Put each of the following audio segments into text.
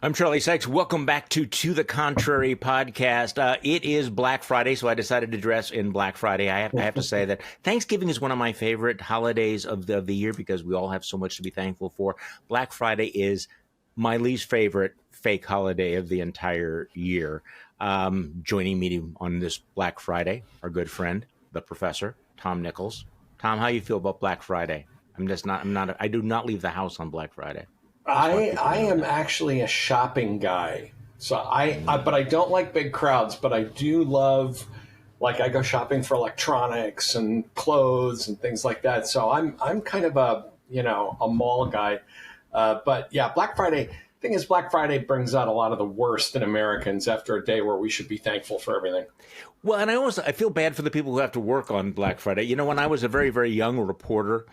I'm Charlie Sykes. Welcome back to the Contrary podcast. It is Black Friday, so I decided to dress in Black Friday. I have to say that Thanksgiving is one of my favorite holidays of the year because we all have so much to be thankful for. Black Friday is my least favorite fake holiday of the entire year. Joining me on this Black Friday, our good friend, the professor, Tom Nichols. Tom, how you feel about Black Friday? I do not leave the house on Black Friday. I am actually a shopping guy. So but I don't like big crowds, but I do love, like, I go shopping for electronics and clothes and things like that. So I'm kind of a mall guy. But yeah, Black Friday, thing is, Black Friday brings out a lot of the worst in Americans after a day where we should be thankful for everything. Well, and I feel bad for the people who have to work on Black Friday. You know, when I was a very, very young reporter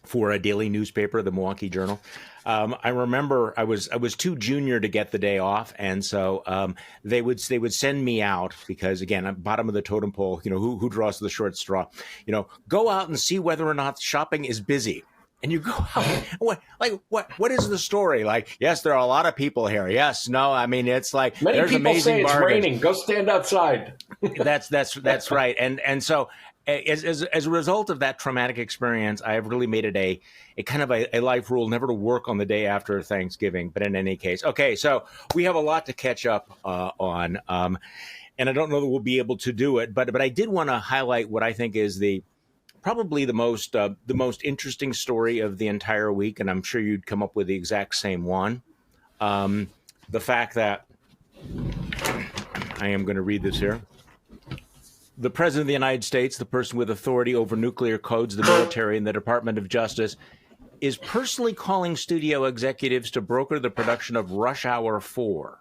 for a daily newspaper, the Milwaukee Journal, I remember I was too junior to get the day off, and so they would send me out because, again, I'm bottom of the totem pole. You know, who draws the short straw? You know, go out and see whether or not shopping is busy. And you go out, what is the story? Like, yes, there are a lot of people here. Yes, no, I mean, it's like many there's people amazing say it's bargains. raining. Go stand outside. That's right. And so as a result of that traumatic experience, I have really made it a kind of a life rule never to work on the day after Thanksgiving. But in any case, okay, so we have a lot to catch up on, and I don't know that we'll be able to do it. But I did want to highlight what I think is probably the most interesting story of the entire week, and I'm sure you'd come up with the exact same one. The fact that I am going to read this here. The President of the United States, the person with authority over nuclear codes, the military, and the Department of Justice, is personally calling studio executives to broker the production of Rush Hour 4.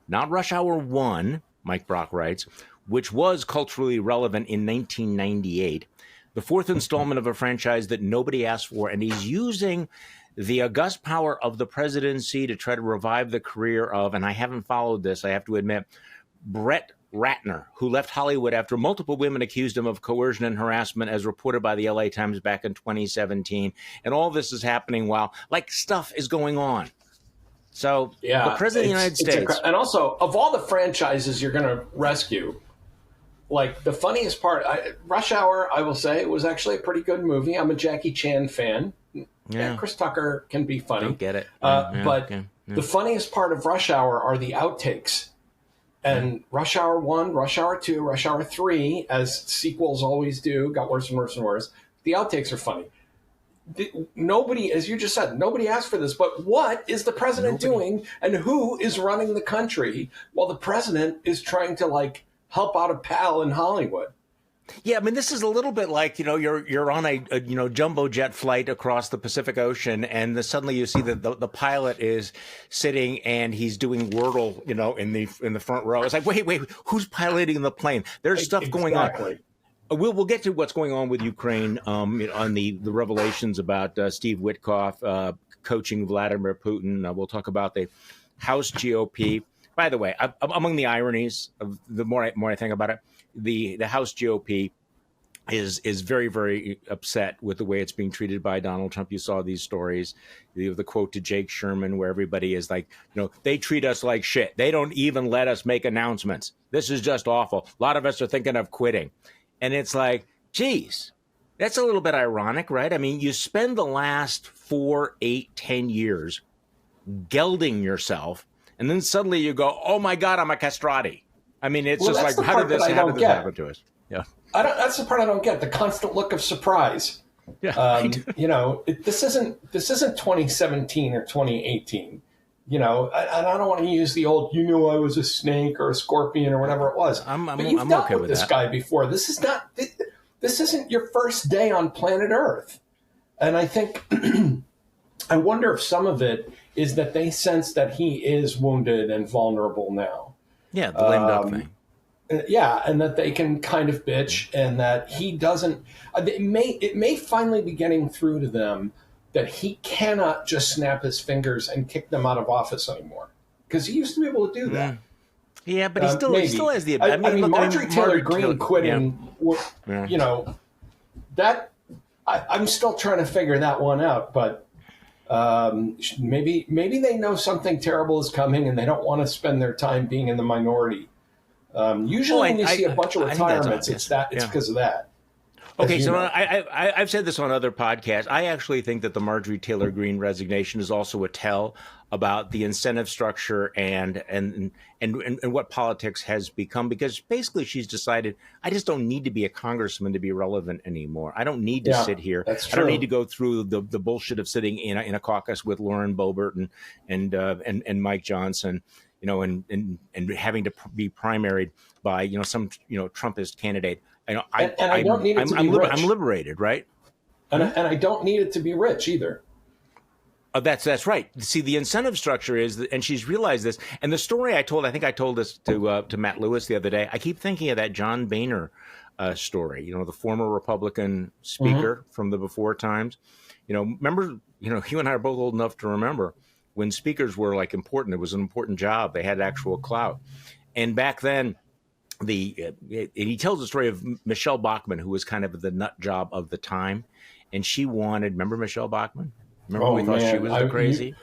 Not Rush Hour 1, Mike Brock writes, which was culturally relevant in 1998. The fourth installment of a franchise that nobody asked for, and he's using the august power of the presidency to try to revive the career of, and I haven't followed this, I have to admit, Brett Ratner, who left Hollywood after multiple women accused him of coercion and harassment, as reported by the LA Times back in 2017. And all this is happening while, like, stuff is going on. So yeah, the President of the United States. And also, of all the franchises you're going to rescue, like, the funniest part, Rush Hour, I will say, was actually a pretty good movie. I'm a Jackie Chan fan. Yeah, Chris Tucker can be funny. Don't get it. The funniest part of Rush Hour are the outtakes. And Rush Hour 1, Rush Hour 2, Rush Hour 3, as sequels always do, got worse and worse and worse. The outtakes are funny. Nobody, as you just said, nobody asked for this, but what is the president doing, and who is running the country while the president is trying to, like, help out a pal in Hollywood? Yeah, I mean, this is a little bit like, you're on a jumbo jet flight across the Pacific Ocean, and suddenly you see that the pilot is sitting and he's doing Wordle, in the front row. It's like, wait, who's piloting the plane? There's stuff going on. We'll get to what's going on with Ukraine on the revelations about Steve Witkoff coaching Vladimir Putin. We'll talk about the House GOP. By the way, among the ironies of the more I think about it, the House GOP is very, very upset with the way it's being treated by Donald Trump. You saw these stories, the quote to Jake Sherman, where everybody is like, they treat us like shit. They don't even let us make announcements. This is just awful. A lot of us are thinking of quitting. And it's like, geez, that's a little bit ironic, right? I mean, you spend the last 4, 8, 10 years gelding yourself, and then suddenly you go, oh my God, I'm a castrati. I mean, it's just like, how did this happen to us? Yeah, that's the part I don't get. The constant look of surprise. Yeah, this isn't 2017 or 2018. And I don't want to use the old, I was a snake or a scorpion or whatever it was. But you've dealt okay with this guy before. This isn't your first day on planet Earth. And I think, I wonder if some of it is that they sense that he is wounded and vulnerable now. Yeah, the lame duck thing. Yeah, and that they can kind of bitch, and that he doesn't. It may finally be getting through to them that he cannot just snap his fingers and kick them out of office anymore, because he used to be able to do that. Yeah, but he still has the. Marjorie Taylor Greene quitting. Yeah. That I'm still trying to figure that one out, but Maybe they know something terrible is coming and they don't want to spend their time being in the minority. Usually, when you see a bunch of retirements, it's because of that. Okay, so I've said this on other podcasts. I actually think that the Marjorie Taylor Greene resignation is also a tell about the incentive structure and what politics has become, because basically she's decided, I just don't need to be a congressman to be relevant anymore. I don't need to sit here. That's true. I don't need to go through the bullshit of sitting in a caucus with Lauren Boebert and Mike Johnson, and having to be primaried by some Trumpist candidate. I don't need it to be rich. I'm liberated, right? And I don't need it to be rich either. Oh, that's right. See, the incentive structure is, and she's realized this. And the story I think I told this to Matt Lewis the other day. I keep thinking of that John Boehner story. The former Republican speaker from the before times. Remember, you and I are both old enough to remember when speakers were important. It was an important job. They had actual clout. And back then, he tells the story of Michelle Bachmann, who was kind of the nut job of the time, and she wanted. Remember Michelle Bachmann? Remember we thought she was the crazy.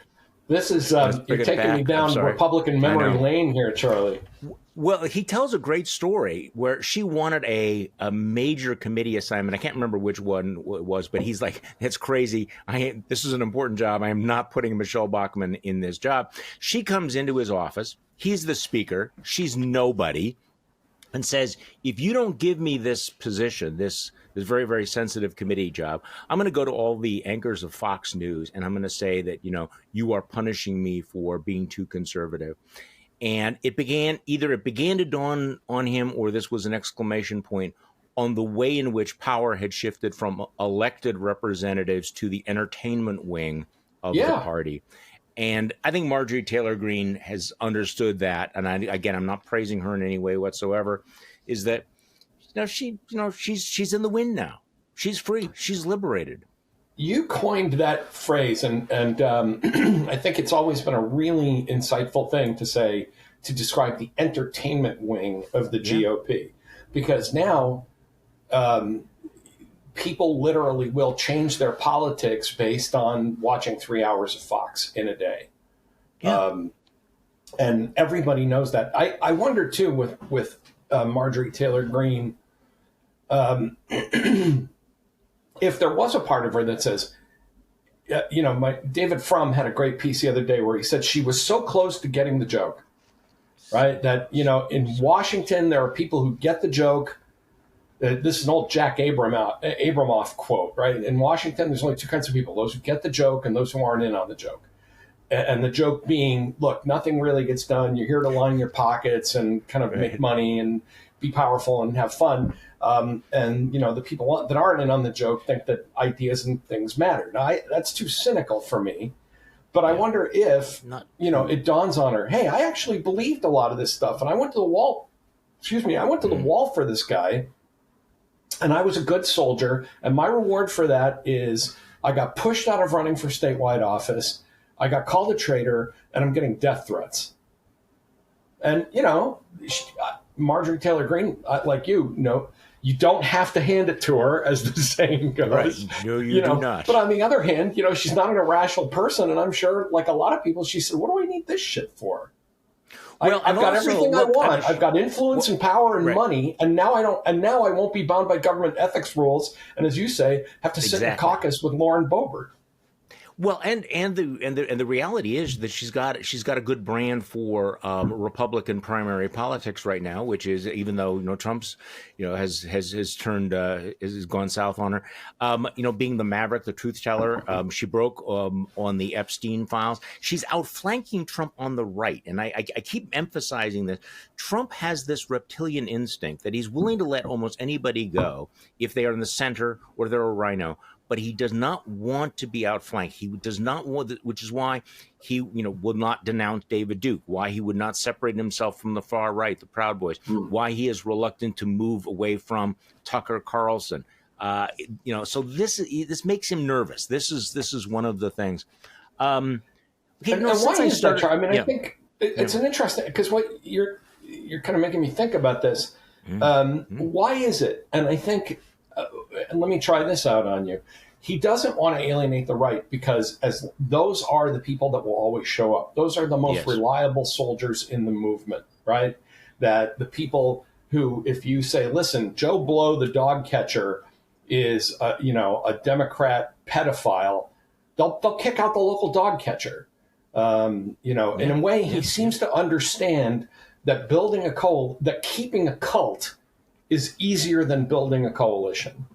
This is you're taking me down Republican memory lane here, Charlie. Well, he tells a great story where she wanted a major committee assignment. I can't remember which one it was, but he's like, "It's crazy. This is an important job. I am not putting Michelle Bachmann in this job." She comes into his office. He's the speaker. She's nobody. And says, if you don't give me this position, this very, very sensitive committee job, I'm going to go to all the anchors of Fox News and I'm going to say that, you are punishing me for being too conservative. And it began to dawn on him, or this was an exclamation point on the way in which power had shifted from elected representatives to the entertainment wing of the party. And I think Marjorie Taylor Greene has understood that. And I'm not praising her in any way whatsoever. Is that, she's in the wind now. She's free. She's liberated. You coined that phrase, and I think it's always been a really insightful thing to say to describe the entertainment wing of the GOP, because now people literally will change their politics based on watching 3 hours of Fox in a day. Yeah. And everybody knows that. I wonder, too, with Marjorie Taylor Greene, if there was a part of her that says, David Frum had a great piece the other day where he said she was so close to getting the joke, right? That, in Washington, there are people who get the joke. This is an old Jack Abramoff quote, right? In Washington, there's only two kinds of people: those who get the joke and those who aren't in on the joke. And the joke being, look, nothing really gets done. You're here to line your pockets and kind of make money and be powerful and have fun. And the people that aren't in on the joke think that ideas and things matter. Now, that's too cynical for me. But I wonder if, it dawns on her, hey, I actually believed a lot of this stuff. And I went to the wall. I went to the wall for this guy. And I was a good soldier, and my reward for that is I got pushed out of running for statewide office, I got called a traitor, and I'm getting death threats. And, Marjorie Taylor Greene, like you don't have to hand it to her, as the saying goes. Right. No, you do not. But on the other hand, she's not an irrational person, and I'm sure, like a lot of people, she said, what do I need this shit for? Well, I've got everything I want. I've got influence and power and money, and now I don't. And now I won't be bound by government ethics rules. And as you say, have to sit in a caucus with Lauren Boebert. Well, and the reality is that she's got a good brand for Republican primary politics right now, which is, even though Trump's has turned has gone south on her, being the maverick, the truth teller. She broke on the Epstein files. She's outflanking Trump on the right, and I keep emphasizing this. Trump has this reptilian instinct that he's willing to let almost anybody go if they are in the center or they're a rhino. But he does not want to be outflanked. He does not want, which is why he, would not denounce David Duke, why he would not separate himself from the far right, the Proud Boys, why he is reluctant to move away from Tucker Carlson. So this makes him nervous. This is one of the things. Okay, and why is that? I think it's an interesting, because what you're kind of making me think about this. Why is it? And I think. And let me try this out on you. he doesn't want to alienate the right, because as those are the people that will always show up. Those are the most reliable soldiers in the movement, right? That the people who, if you say, listen, Joe Blow, the dog catcher, is a Democrat pedophile, they'll kick out the local dog catcher. In a way, he seems to understand that that keeping a cult is easier than building a coalition.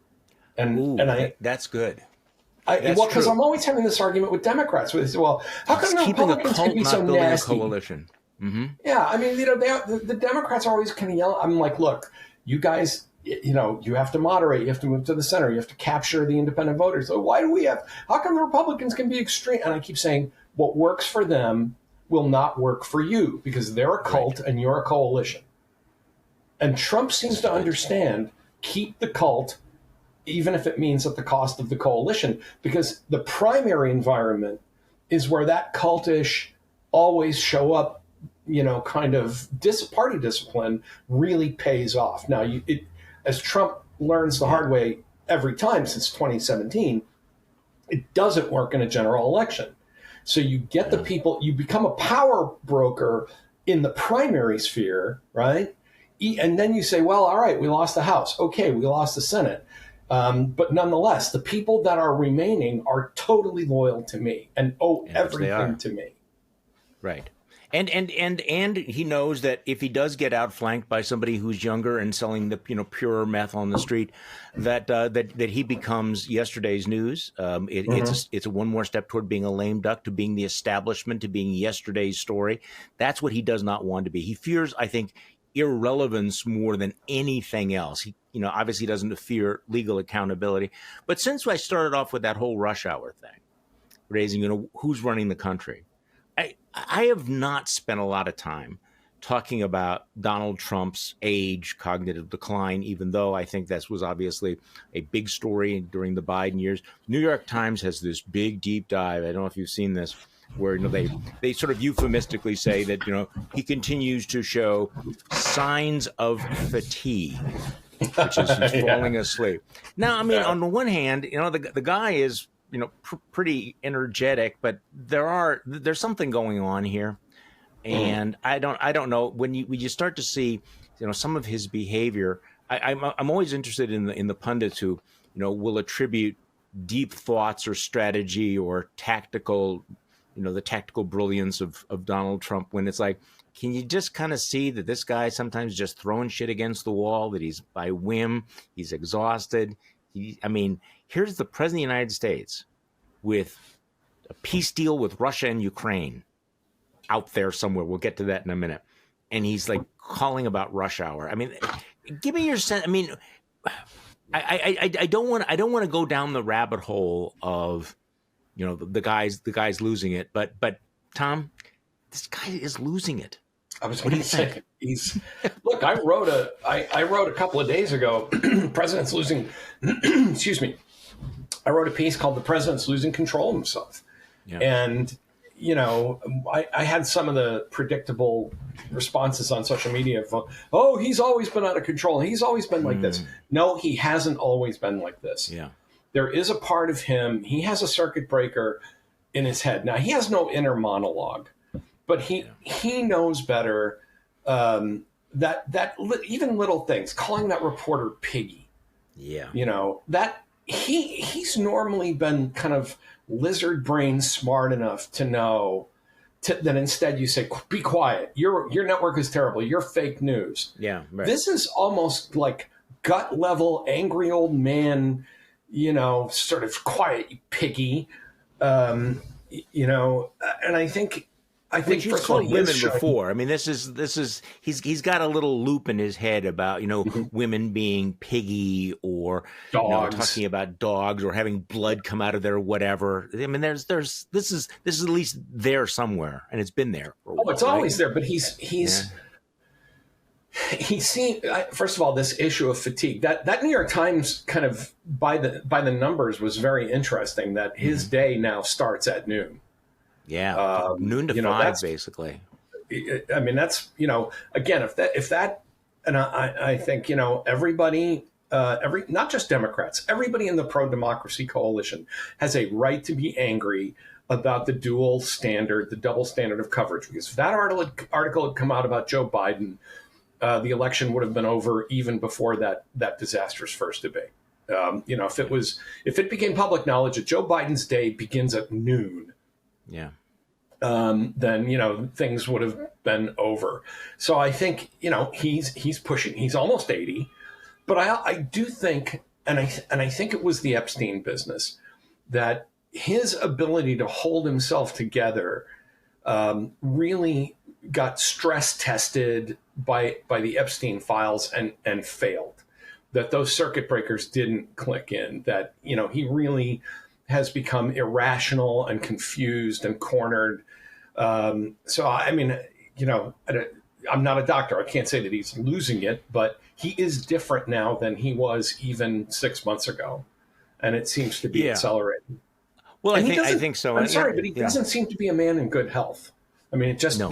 That's good. Because I'm always having this argument with Democrats. Where they say, well, how come the Republicans can be so nasty? A coalition. Mm-hmm. Yeah, I mean, the Democrats are always kind of yelling. I'm like, look, you guys, you have to moderate. You have to move to the center. You have to capture the independent voters. So how come the Republicans can be extreme? And I keep saying, what works for them will not work for you, because they're a cult and you're a coalition. And Trump seems to understand, keep the cult, even if it means at the cost of the coalition, because the primary environment is where that cultish always show up, kind of party discipline really pays off. Now, as Trump learns the hard way every time since 2017, it doesn't work in a general election. So you get the people, you become a power broker in the primary sphere, right? And then you say, well, all right, we lost the House. Okay, we lost the Senate. But nonetheless, the people that are remaining are totally loyal to me and owe everything to me. Right. And he knows that if he does get outflanked by somebody who's younger and selling the purer meth on the street, that he becomes yesterday's news. It's a one more step toward being a lame duck, to being the establishment, to being yesterday's story. That's what he does not want to be. He fears, I think, irrelevance more than anything else. He obviously doesn't fear legal accountability. But since I started off with that whole rush hour thing, raising who's running the country, I have not spent a lot of time talking about Donald Trump's age, cognitive decline, even though I think that was obviously a big story during the Biden years. New York Times has this big deep dive. I don't know if you've seen this, where they sort of euphemistically say that he continues to show signs of fatigue, which is he's falling asleep. Now, I mean, on the one hand, the guy is pretty energetic, but there's something going on here, and I don't know when you start to see some of his behavior. I'm always interested in the pundits who will attribute deep thoughts or strategy or tactical the tactical brilliance of Donald Trump, when it's like, can you just kind of see that this guy sometimes just throwing shit against the wall, that he's by whim, he's exhausted. Here's the president of the United States with a peace deal with Russia and Ukraine out there somewhere. We'll get to that in a minute. And he's like calling about rush hour. I mean, give me your sense. I mean, I don't want to go down the rabbit hole of, the guy's losing it. But Tom, this guy is losing it. I was going to say, look, I wrote a couple of days ago, president's losing, excuse me. I wrote a piece called "The President's Losing Control of Himself." Yeah. And, I had some of the predictable responses on social media. Oh, he's always been out of control. He's always been like this. No, he hasn't always been like this. Yeah. There is a part of him. He has a circuit breaker in his head. Now, he has no inner monologue, but he knows better that even little things, calling that reporter piggy. Yeah. That he's normally been kind of lizard brain smart enough to know that instead you say, be quiet. Your network is terrible. You're fake news. Yeah. Right. This is almost like gut level, angry old man, sort of quiet, piggy, and I think you've called women before. I mean, this is he's got a little loop in his head about women being piggy or talking about dogs or having blood come out of their whatever. I mean, this is at least there somewhere, and it's been there. It's always there, but he's seen. First of all, this issue of fatigue. That New York Times kind of by the numbers was very interesting. That his day now starts at noon. Yeah, noon to 5, basically. I mean, that's again, if that, and I think everybody not just Democrats, everybody in the pro-democracy coalition has a right to be angry about the dual standard, the double standard of coverage. Because if that article had come out about Joe Biden, the election would have been over even before that disastrous first debate. If it became public knowledge that Joe Biden's day begins at noon, yeah, then things would have been over. So I think he's pushing. He's almost 80, but I do think, and I think it was the Epstein business, that his ability to hold himself together really got stress tested by the Epstein files and failed. That those circuit breakers didn't click in. That he really has become irrational and confused and cornered. So I mean, I'm not a doctor. I can't say that he's losing it, but he is different now than he was even 6 months ago, and it seems to be accelerating. Well, I think so. I'm sorry, but he doesn't seem to be a man in good health. I mean, it just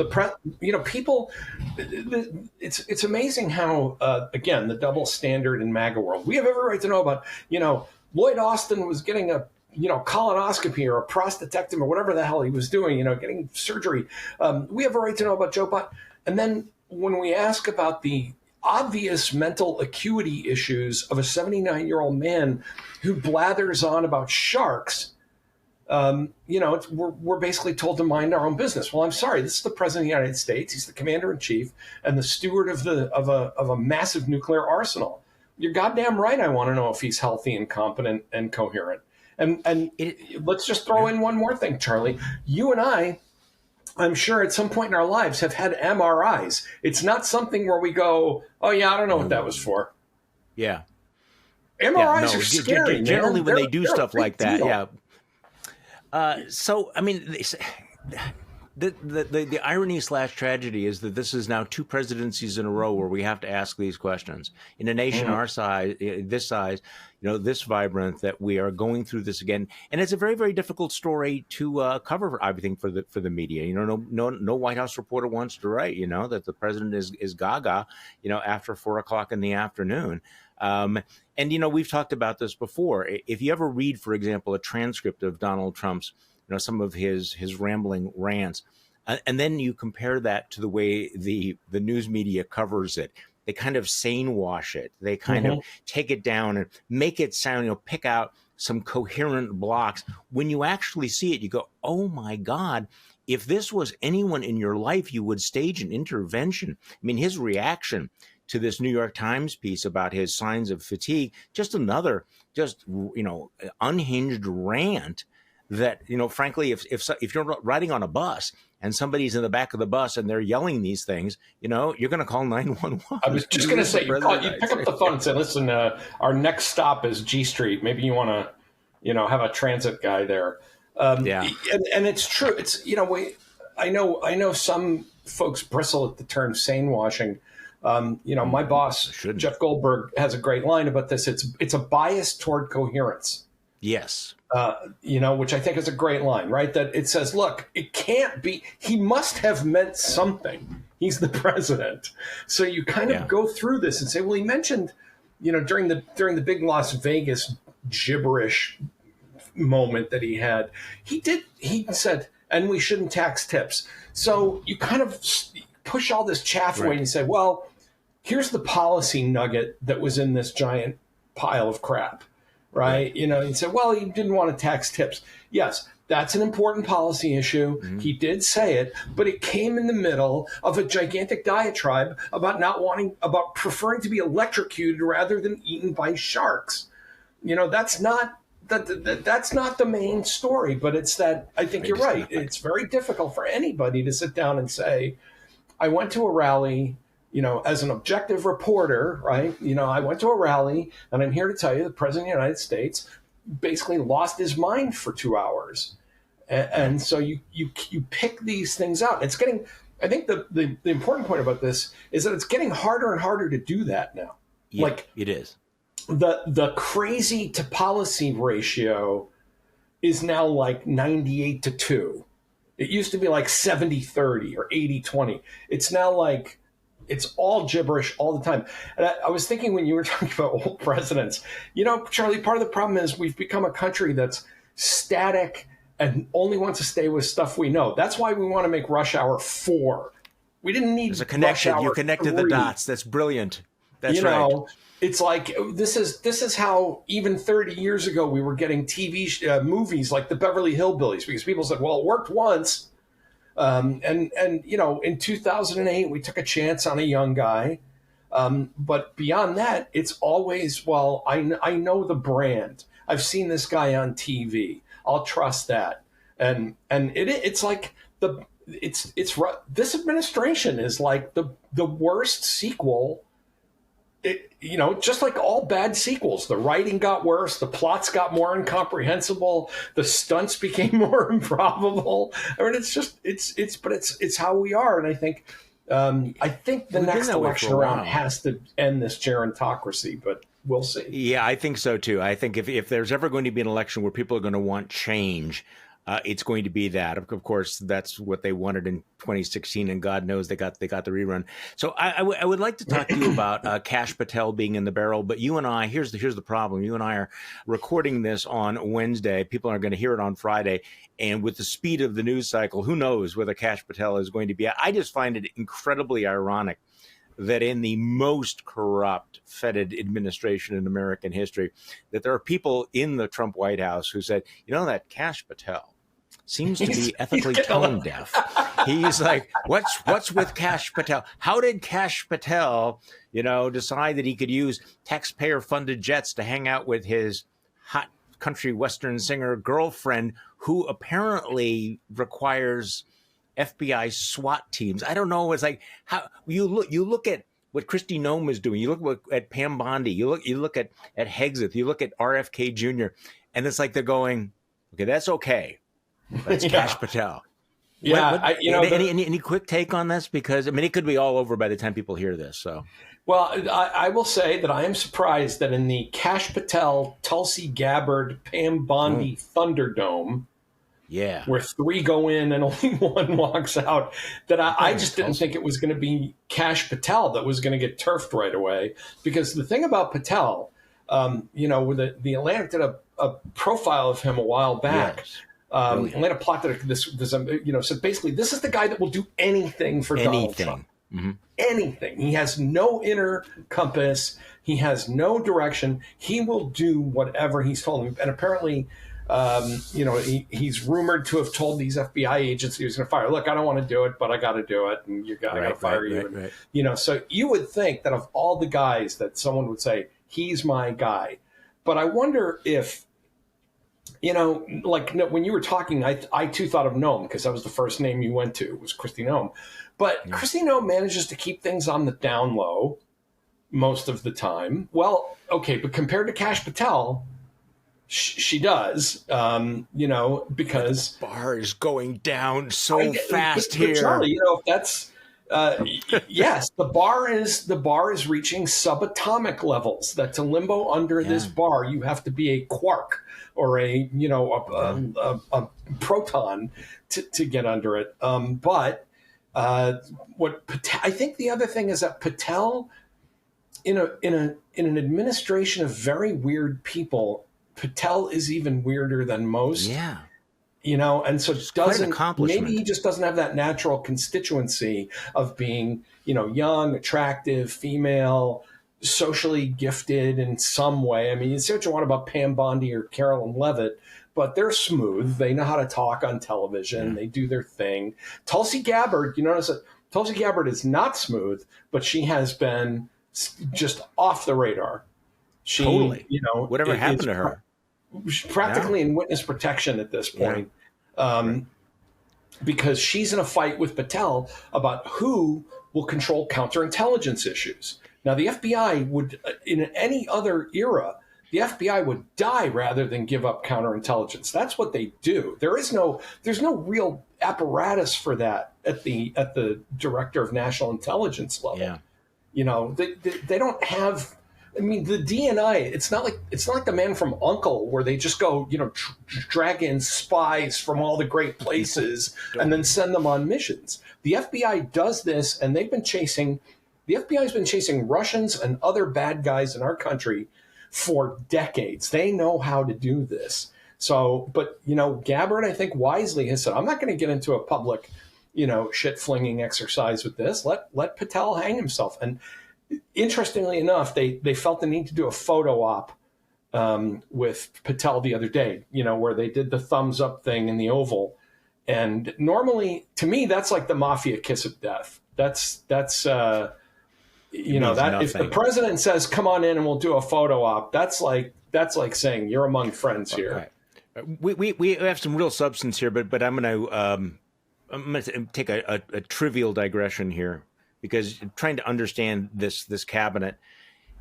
people. It's amazing how again the double standard in MAGA world. We have every right to know about. Lloyd Austin was getting a colonoscopy or a prostatectomy or whatever the hell he was doing. Getting surgery. We have a right to know about Joe Biden. And then when we ask about the obvious mental acuity issues of a 79-year-old man who blathers on about sharks. We're basically told to mind our own business. Well, I'm sorry, this is the president of the United States. He's the commander in chief and the steward of a massive nuclear arsenal. You're goddamn right. I want to know if he's healthy and competent and coherent. And let's just throw in one more thing, Charlie. You and I'm sure at some point in our lives have had MRIs. It's not something where we go, oh yeah, I don't know what that was for. Yeah. MRIs are scary. Generally, man. when they do stuff like that, deal. yeah. So, I mean, the irony / tragedy is that this is now 2 presidencies in a row where we have to ask these questions in a nation our size, this size, this vibrant, that we are going through this again. And it's a very, very difficult story to cover, I think, for the media. No White House reporter wants to write, that the president is gaga, after 4 o'clock in the afternoon. And we've talked about this before. If you ever read, for example, a transcript of Donald Trump's, some of his rambling rants, and then you compare that to the way the news media covers it. They kind of sane wash it. They kind of take it down and make it sound, pick out some coherent blocks. When you actually see it, you go, oh my God, if this was anyone in your life, you would stage an intervention. I mean, his reaction to this New York Times piece about his signs of fatigue, just another, unhinged rant that, frankly, if you're riding on a bus and somebody's in the back of the bus and they're yelling these things, you're going to call 911. I was just going to say, you pick up the phone and say, listen, our next stop is G Street. Maybe you want to, have a transit guy there. And it's true. It's, I know some folks bristle at the term sane washing. My boss, Jeff Goldberg, has a great line about this. It's a bias toward coherence. Yes. Which I think is a great line, right? That it says, look, it can't be, he must have meant something. He's the president. So you kind of go through this and say, well, he mentioned, during the big Las Vegas gibberish moment that he had, he said, and we shouldn't tax tips. So you kind of push all this chaff away and you say, well, here's the policy nugget that was in this giant pile of crap. Right. You say, well, he didn't want to tax tips. Yes, that's an important policy issue. Mm-hmm. He did say it, but it came in the middle of a gigantic diatribe about preferring to be electrocuted rather than eaten by sharks. That's not the main story, but it's that I think you're right. It's very difficult for anybody to sit down and say, I went to a rally, as an objective reporter, right? I went to a rally and I'm here to tell you the president of the United States basically lost his mind for 2 hours. And so you pick these things out. I think the important point about this is that it's getting harder and harder to do that now. Yeah, like it is. The crazy to policy ratio is now like 98-2. It used to be like 70-30 or 80-20. It's now like It's all gibberish all the time. And I was thinking when you were talking about old presidents, Charlie, part of the problem is we've become a country that's static and only wants to stay with stuff we know. That's why we want to make Rush Hour 4. We didn't need There's a connection. Rush Hour You connected 3. the dots. That's brilliant. That's right. It's like this is how even 30 years ago we were getting movies like the Beverly Hillbillies, because people said, well, it worked once. And in 2008, we took a chance on a young guy. But beyond that, it's always, well, I know the brand. I've seen this guy on TV. I'll trust that. And it's like this administration is like the worst sequel. Just like all bad sequels, the writing got worse, the plots got more incomprehensible, the stunts became more improbable. I mean, it's how we are. And I think the next election around has to end this gerontocracy, but we'll see. Yeah, I think so too. I think if there's ever going to be an election where people are going to want change, it's going to be that. Of course, that's what they wanted in 2016, and God knows they got the rerun. So I would like to talk to you about Kash Patel being in the barrel. But you and I, here's the problem. You and I are recording this on Wednesday. People are going to hear it on Friday. And with the speed of the news cycle, who knows whether Kash Patel is going to be. I just find it incredibly ironic that in the most corrupt, fetid administration in American history, that there are people in the Trump White House who said, that Kash Patel seems to be ethically tone deaf. He's like, what's with Kash Patel? How did Kash Patel, decide that he could use taxpayer-funded jets to hang out with his hot country western singer girlfriend, who apparently requires FBI SWAT teams? I don't know. It's like how you look at what Kristi Noem is doing. You look at Pam Bondi. You look at Hegseth. You look at RFK Jr. And it's like they're going, okay, that's okay. That's Kash Patel. Yeah, any quick take on this? Because it could be all over by the time people hear this. So, well, I will say that I am surprised that in the Kash Patel, Tulsi Gabbard, Pam Bondi Thunderdome, where 3 go in and only 1 walks out, that I just didn't think it was going to be Kash Patel that was going to get turfed right away. Because the thing about Patel, with the Atlantic did a profile of him a while back. Yes. Atlanta plotted this, so basically this is the guy that will do anything for Donald Trump. Mm-hmm. Anything. He has no inner compass. He has no direction. He will do whatever he's told him. And apparently, he's rumored to have told these FBI agents he was going to fire. Look, I don't want to do it, but I got to do it, and I got to fire you. Right. So you would think that of all the guys that someone would say, he's my guy. But I wonder if, like when you were talking, I too thought of Noem, because that was the first name you went to, was Kristi Noem. But Kristi Noem manages to keep things on the down low most of the time. Well, okay, but compared to Kash Patel, she does, because the bar is going down so fast here. Charlie, if that's yes, the bar is reaching subatomic levels. That to limbo under this bar, you have to be a quark or a proton to get under it. But what I think the other thing is that Patel, in an administration of very weird people, Patel is even weirder than most. Yeah. And so maybe he just doesn't have that natural constituency of being, young, attractive, female, socially gifted in some way. I mean, you say what you want about Pam Bondi or Carolyn Levitt, but they're smooth. They know how to talk on television. Yeah. They do their thing. Tulsi Gabbard, you notice that Tulsi Gabbard is not smooth, but she has been just off the radar. She, totally. Whatever happened to her? Practically in witness protection at this point, because she's in a fight with Patel about who will control counterintelligence issues. Now, the FBI would, in any other era, the FBI would die rather than give up counterintelligence. That's what they do. There's no real apparatus for that at the director of national intelligence level. Yeah. They don't have. I mean, the DNI. It's not like the Man from U.N.C.L.E. where they just go, drag in spies from all the great places and then send them on missions. The FBI does this, and they've been chasing The FBI has been chasing Russians and other bad guys in our country for decades. They know how to do this. So, but, Gabbard, I think wisely has said, I'm not going to get into a public, shit flinging exercise with this. Let Patel hang himself. And interestingly enough, they felt the need to do a photo op with Patel the other day, where they did the thumbs up thing in the Oval. And normally, to me, that's like the mafia kiss of death. That's that if the president says, come on in and we'll do a photo op, that's like saying you're among friends here. Right. We have some real substance here, but I'm going to take a trivial digression here, because trying to understand this cabinet,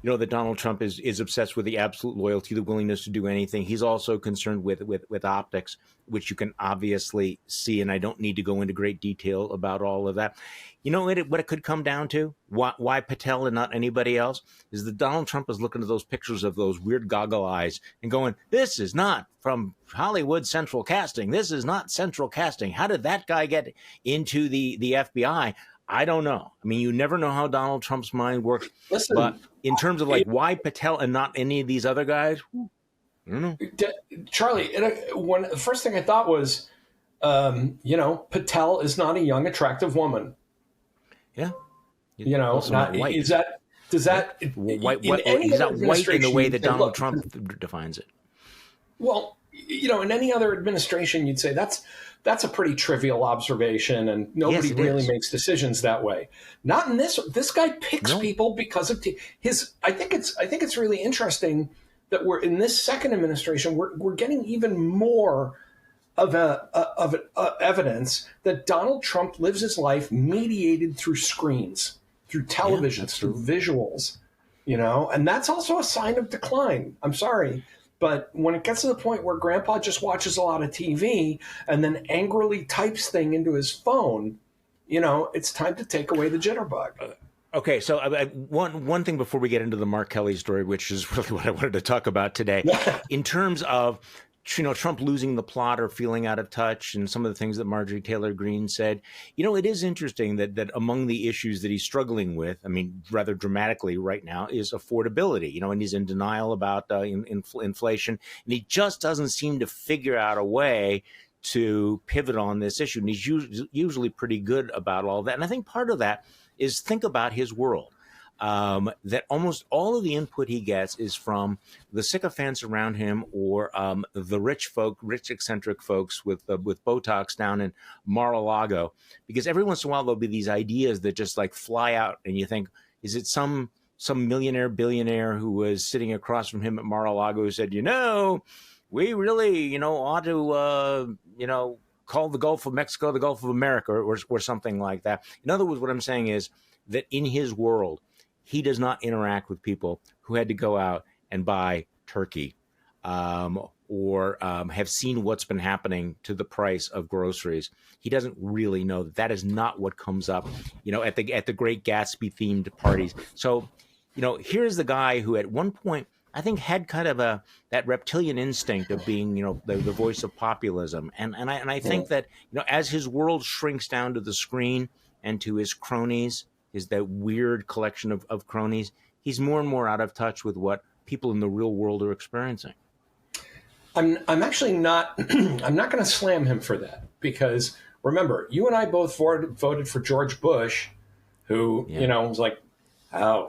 that Donald Trump is obsessed with the absolute loyalty, the willingness to do anything. He's also concerned with optics, which you can obviously see, and I don't need to go into great detail about all of that. What it could come down to, why Patel and not anybody else, is that Donald Trump is looking at those pictures of those weird goggle eyes and going, this is not from Hollywood central casting. This is not central casting. How did that guy get into the FBI? I don't know. I mean, you never know how Donald Trump's mind works. Listen, but in terms of why Patel and not any of these other guys, I don't know. Charlie, the first thing I thought was, Patel is not a young, attractive woman. Yeah. Not white. Is that white? He's not white in the way that Donald Trump defines it. Well, in any other administration, you'd say that's a pretty trivial observation, and nobody really makes decisions that way. Not in this. This guy picks people because of his. I think it's really interesting that we're in this second administration. We're getting even more of evidence that Donald Trump lives his life mediated through screens, through television, through visuals. And that's also a sign of decline. I'm sorry. But when it gets to the point where Grandpa just watches a lot of TV and then angrily types thing into his phone, it's time to take away the jitterbug. Okay, so one thing before we get into the Mark Kelly story, which is really what I wanted to talk about today, in terms of Trump losing the plot or feeling out of touch, and some of the things that Marjorie Taylor Greene said, it is interesting that among the issues that he's struggling with, I mean, rather dramatically right now, is affordability, and he's in denial about inflation, and he just doesn't seem to figure out a way to pivot on this issue. And he's usually pretty good about all that. And I think part of that is think about his world. That almost all of the input he gets is from the sycophants around him, or the rich eccentric folks with Botox down in Mar-a-Lago, because every once in a while there'll be these ideas that just fly out, and you think, is it some millionaire billionaire who was sitting across from him at Mar-a-Lago who said, we really ought to call the Gulf of Mexico the Gulf of America, or something like that. In other words, what I'm saying is that in his world, he does not interact with people who had to go out and buy turkey, or have seen what's been happening to the price of groceries. He doesn't really know that is not what comes up, at the Great Gatsby themed parties. So, here's the guy who at one point I think had kind of that reptilian instinct of being, the voice of populism, and I think that as his world shrinks down to the screen and to his cronies, is that weird collection of cronies, he's more and more out of touch with what people in the real world are experiencing. I'm actually not, I'm not going to slam him for that, because remember, you and I both voted for George Bush, who, was like,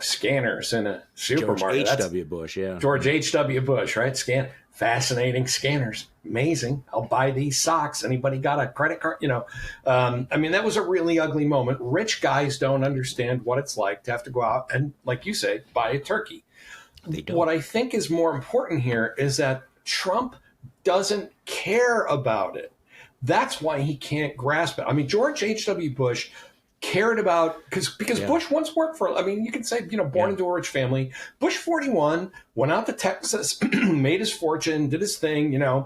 scanners in a supermarket. George H.W. Bush, yeah. George H.W. Bush, right? Fascinating scanners. Amazing. I'll buy these socks. Anybody got a credit card? That was a really ugly moment. Rich guys don't understand what it's like to have to go out and, like you say, buy a turkey. They don't. What I think is more important here is that Trump doesn't care about it. That's why he can't grasp it. I mean, George H.W. Bush cared about, because Bush once worked for, you could say, born into a rich family. Bush 41 went out to Texas, made his fortune, did his thing, Yeah.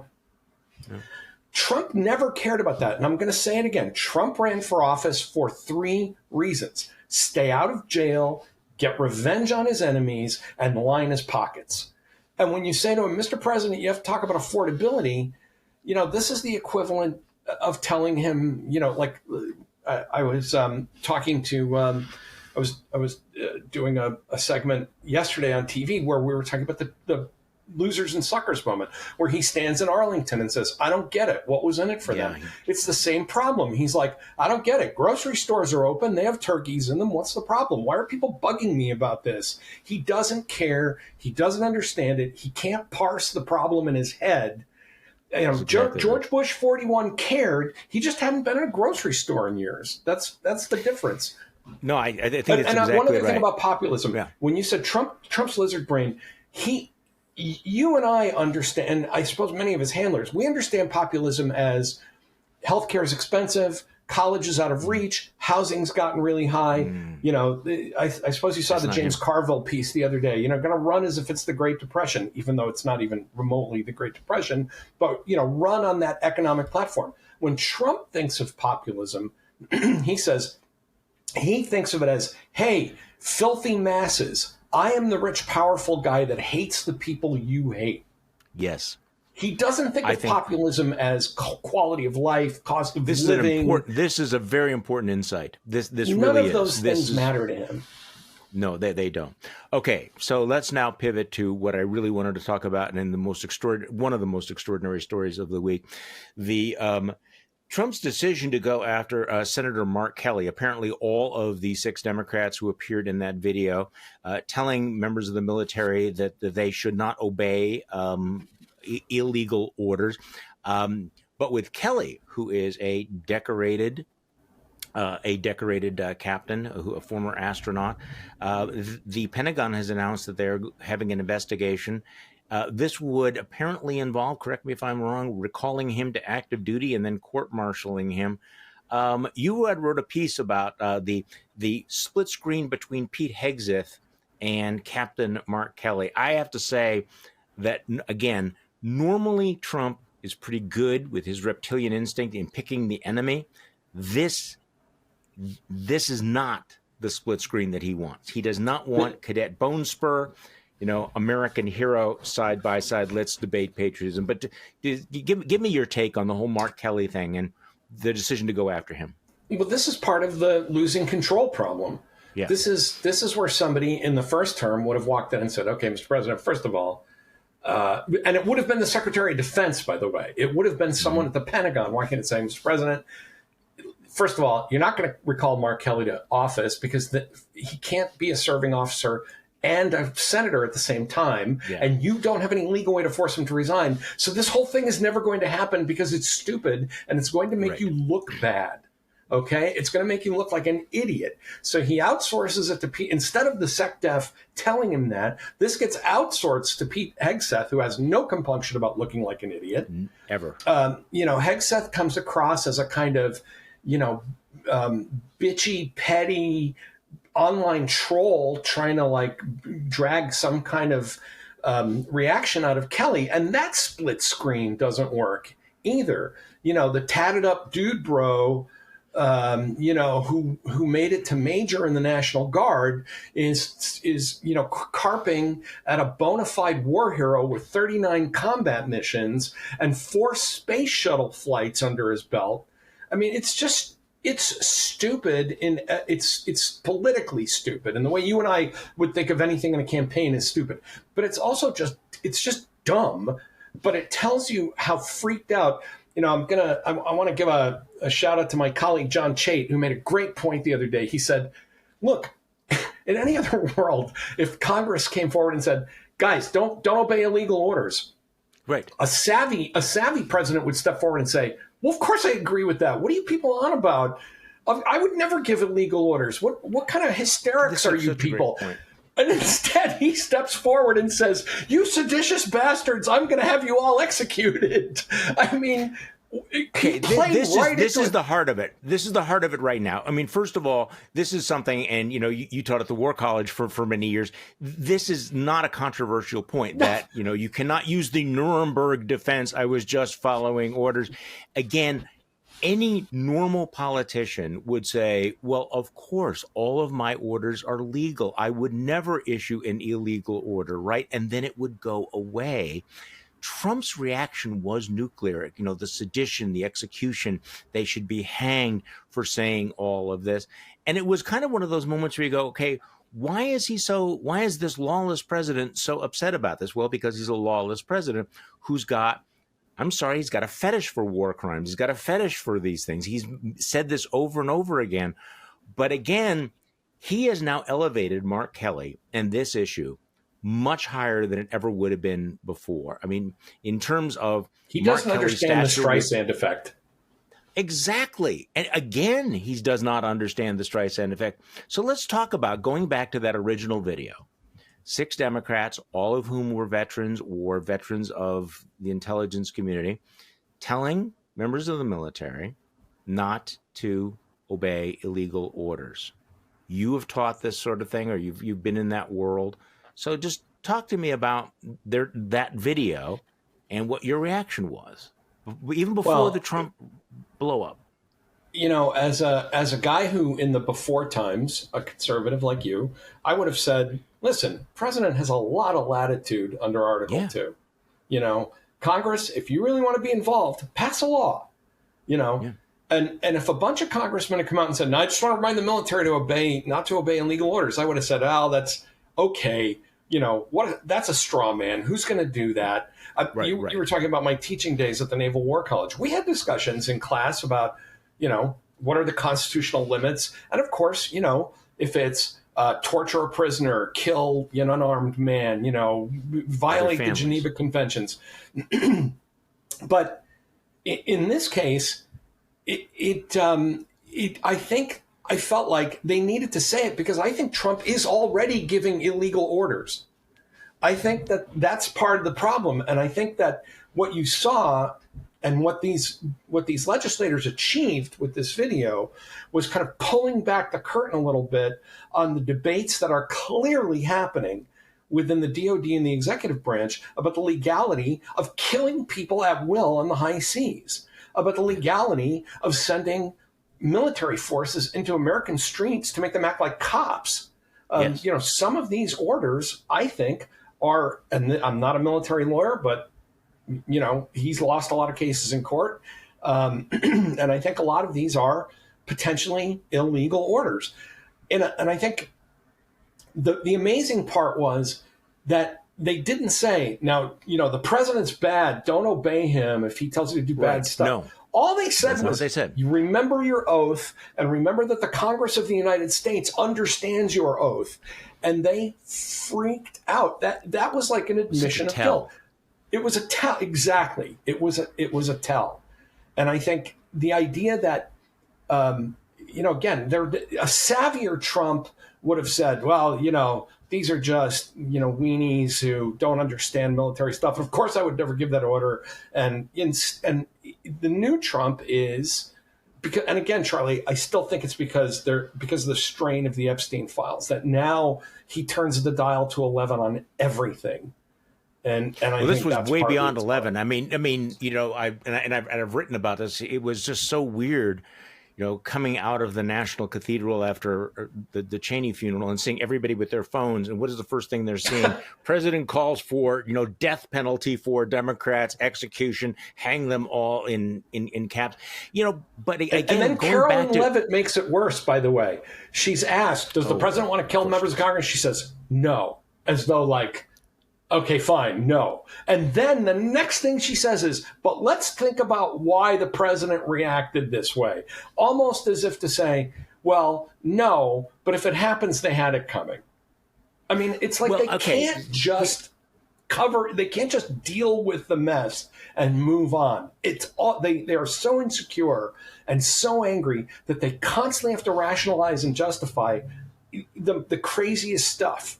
Trump never cared about that. And I'm going to say it again. Trump ran for office for 3 reasons: stay out of jail, get revenge on his enemies, and line his pockets. And when you say to him, Mr. President, you have to talk about affordability, this is the equivalent of telling him, I was talking to a I was doing a segment yesterday on TV where we were talking about the losers and suckers moment, where he stands in Arlington and says, I don't get it. What was in it for them? It's the same problem. He's like, I don't get it. Grocery stores are open. They have turkeys in them. What's the problem? Why are people bugging me about this? He doesn't care. He doesn't understand it. He can't parse the problem in his head. George Bush 41 cared. He just hadn't been in a grocery store in years. That's the difference. No, I think it's exactly one other right. thing about populism. Yeah. When you said Trump's lizard brain, you and I understand, and I suppose many of his handlers, we understand populism as healthcare is expensive, college is out of reach, housing's gotten really high. I suppose you saw the James Carville piece the other day. Going to run as if it's the Great Depression, even though it's not even remotely the Great Depression. But run on that economic platform. When Trump thinks of populism, he thinks of it as, hey, filthy masses. I am the rich, powerful guy that hates the people you hate. Yes. He doesn't think of populism as quality of life, cost of living. This is a very important insight. This None really of those things matter to him. No, they don't. Okay, so let's now pivot to what I really wanted to talk about, and one of the most extraordinary stories of the week, the Trump's decision to go after Senator Mark Kelly. Apparently, all of the 6 Democrats who appeared in that video telling members of the military that they should not obey illegal orders. But with Kelly, who is a decorated captain, a former astronaut, the Pentagon has announced that they're having an investigation. This would apparently involve, correct me if I'm wrong, recalling him to active duty and then court-martialing him. You had wrote a piece about the split screen between Pete Hegseth and Captain Mark Kelly. I have to say that, again, normally Trump is pretty good with his reptilian instinct in picking the enemy. This is not the split screen that he wants. He does not want Cadet Bone Spur, American hero side by side. Let's debate patriotism. But give me your take on the whole Mark Kelly thing and the decision to go after him. Well, this is part of the losing control problem. Yeah. This is where somebody in the first term would have walked in and said, okay, Mr. President, first of all, and it would have been the Secretary of Defense, by the way. It would have been someone at the Pentagon walking in and saying, Mr. President, first of all, you're not going to recall Mark Kelly to office because he can't be a serving officer and a senator at the same time, and you don't have any legal way to force him to resign. So this whole thing is never going to happen because it's stupid, and it's going to make you look bad. Okay? It's going to make you look like an idiot. So he outsources it to Pete. Instead of the SecDef telling him that, this gets outsourced to Pete Hegseth, who has no compunction about looking like an idiot. Ever. Hegseth comes across as a kind of, bitchy, petty online troll trying to drag some kind of reaction out of Kelly. And that split screen doesn't work either. The tatted up dude bro, who made it to major in the National Guard is carping at a bona fide war hero with 39 combat missions and 4 space shuttle flights under his belt. I mean, it's stupid, and it's politically stupid. And the way you and I would think of anything in a campaign is stupid. But it's also just dumb. But it tells you how freaked out. I want to give a shout out to my colleague John Chait, who made a great point the other day. He said, look, in any other world, if Congress came forward and said, guys, don't obey illegal orders, right? A savvy president would step forward and say, well, of course I agree with that. What are you people on about? I would never give illegal orders. What kind of hysterics are you people? And instead, he steps forward and says, you seditious bastards, I'm going to have you all executed. I mean, this is the heart of it. This is the heart of it right now. I mean, first of all, this is something, and you taught at the War College for many years. This is not a controversial point that, you cannot use the Nuremberg defense. I was just following orders. Again, any normal politician would say, well, of course, all of my orders are legal. I would never issue an illegal order, right? And then it would go away. Trump's reaction was nuclear. The sedition, the execution, they should be hanged for saying all of this. And it was kind of one of those moments where you go, okay, why is this lawless president so upset about this? Well, because he's a lawless president who's got a fetish for war crimes. He's got a fetish for these things. He's said this over and over again. But again, he has now elevated Mark Kelly and this issue much higher than it ever would have been before. I mean, in terms of he doesn't understand the Streisand effect. Exactly. And again, he does not understand the Streisand effect. So let's talk about going back to that original video. 6 Democrats, all of whom were veterans or veterans of the intelligence community, telling members of the military not to obey illegal orders. You have taught this sort of thing, or you've been in that world. So just talk to me about that video and what your reaction was, even before the Trump blow up. As a guy who, in the before times, a conservative like you, I would have said, listen, president has a lot of latitude under Article 2. Congress, if you really want to be involved, pass a law. And if a bunch of congressmen had come out and said, no, I just want to remind the military not to obey illegal orders, I would have said, oh, that's okay. That's a straw man. Who's going to do that? You were talking about my teaching days at the Naval War College. We had discussions in class about, what are the constitutional limits? And of course, if it's torture a prisoner, kill an unarmed man, violate the Geneva Conventions. But in this case, I felt like they needed to say it because I think Trump is already giving illegal orders. I think that that's part of the problem. And I think that what you saw and what these legislators achieved with this video was kind of pulling back the curtain a little bit on the debates that are clearly happening within the DOD and the executive branch about the legality of killing people at will on the high seas, about the legality of sending military forces into American streets to make them act like cops. Some of these orders, I think, are, and I'm not a military lawyer, but, he's lost a lot of cases in court. And I think a lot of these are potentially illegal orders. And I think the amazing part was that they didn't say, now, the president's bad, don't obey him if he tells you to do bad stuff. No. All they said was, you remember your oath and remember that the Congress of the United States understands your oath. And they freaked out. That was like an admission of guilt. It was a tell. Exactly. It was a tell. And I think the idea that, again, a savvier Trump would have said, well, these are just, weenies who don't understand military stuff. Of course, I would never give that order. And the new Trump is, because, and again, Charlie, I still think it's because of the strain of the Epstein files, that now he turns the dial to 11 on everything. And I think this was way beyond 11. I mean, I've written about this. It was just so weird, coming out of the National Cathedral after the Cheney funeral and seeing everybody with their phones. And what is the first thing they're seeing? President calls for, death penalty for Democrats, execution, hang them all in caps. But again, and then Carolyn Leavitt makes it worse, by the way. She's asked, does the president want to kill members of Congress? She says, no, as though okay, fine, no. And then the next thing she says is, but let's think about why the president reacted this way. Almost as if to say, well, no, but if it happens, they had it coming. I mean, it's like can't just they can't just deal with the mess and move on. It's all, they are so insecure and so angry that they constantly have to rationalize and justify the craziest stuff.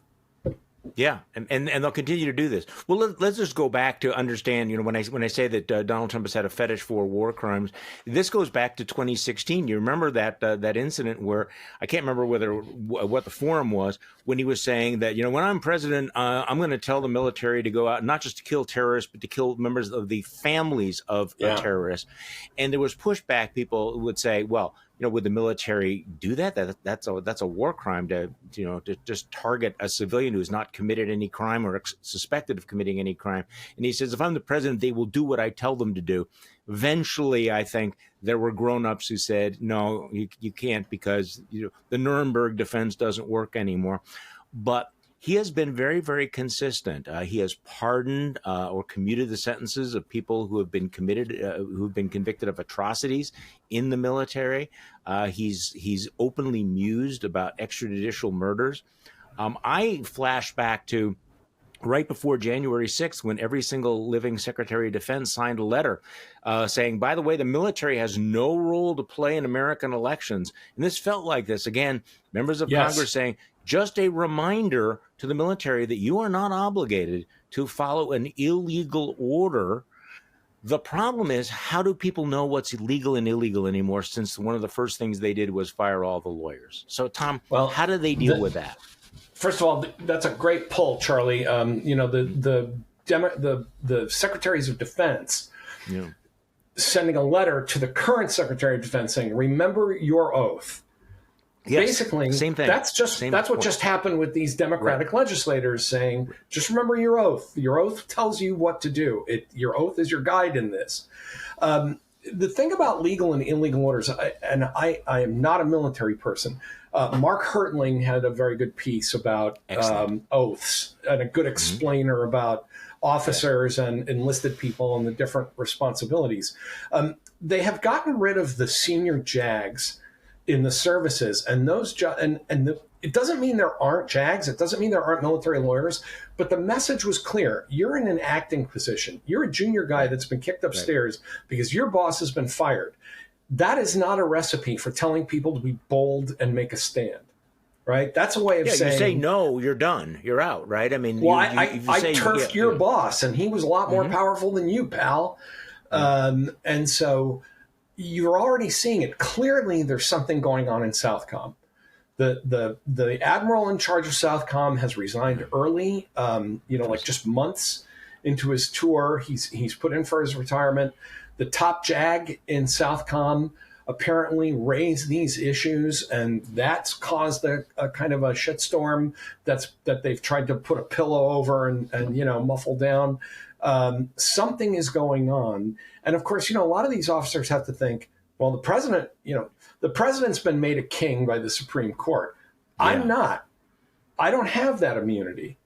Yeah, and they'll continue to do this. Well, let's just go back to understand, when I say that Donald Trump has had a fetish for war crimes, this goes back to 2016. You remember that incident where, I can't remember what the forum was, when he was saying that, when I'm president, I'm going to tell the military to go out, not just to kill terrorists, but to kill members of the families of terrorists. And there was pushback. People would say, well, would the military do that? That's a war crime to just target a civilian who's not committed any crime or suspected of committing any crime. And he says, if I'm the president, they will do what I tell them to do. Eventually, I think there were grown-ups who said, no, you can't, because the Nuremberg defense doesn't work anymore. But he has been very, very consistent. He has pardoned or commuted the sentences of people who have been convicted of atrocities in the military. He's openly mused about extrajudicial murders. I flash back to right before January 6th, when every single living Secretary of Defense signed a letter saying, by the way, the military has no role to play in American elections. And this felt like this. Again, members of Congress saying, just a reminder to the military that you are not obligated to follow an illegal order. The problem is, how do people know what's legal and illegal anymore, since one of the first things they did was fire all the lawyers? So, Tom, how do they deal with that? First of all, that's a great pull, Charlie. The Secretaries of Defense sending a letter to the current Secretary of Defense saying, remember your oath. Yes, basically, same thing. That's what just happened with these Democratic legislators saying, just remember your oath. Your oath tells you what to do. Your oath is your guide in this. The thing about legal and illegal orders, I am not a military person. Mark Hertling had a very good piece about oaths and a good explainer about officers and enlisted people and the different responsibilities. They have gotten rid of the senior JAGs in the services, and it doesn't mean there aren't JAGs. It doesn't mean there aren't military lawyers, but the message was clear. You're in an acting position. You're a junior guy that's been kicked upstairs because your boss has been fired. That is not a recipe for telling people to be bold and make a stand, right? That's a way of saying, you say no, you're done, you're out, right? I mean, I turfed your boss, and he was a lot more powerful than you, pal. And so you're already seeing it. Clearly, there's something going on in Southcom. The admiral in charge of Southcom has resigned early. Like just months into his tour, he's put in for his retirement. The top JAG in Southcom apparently raised these issues, and that's caused a kind of a shitstorm that they've tried to put a pillow over and muffle down. Something is going on. And of course, a lot of these officers have to think, well, the president's been made a king by the Supreme Court. Yeah. I'm not. I don't have that immunity.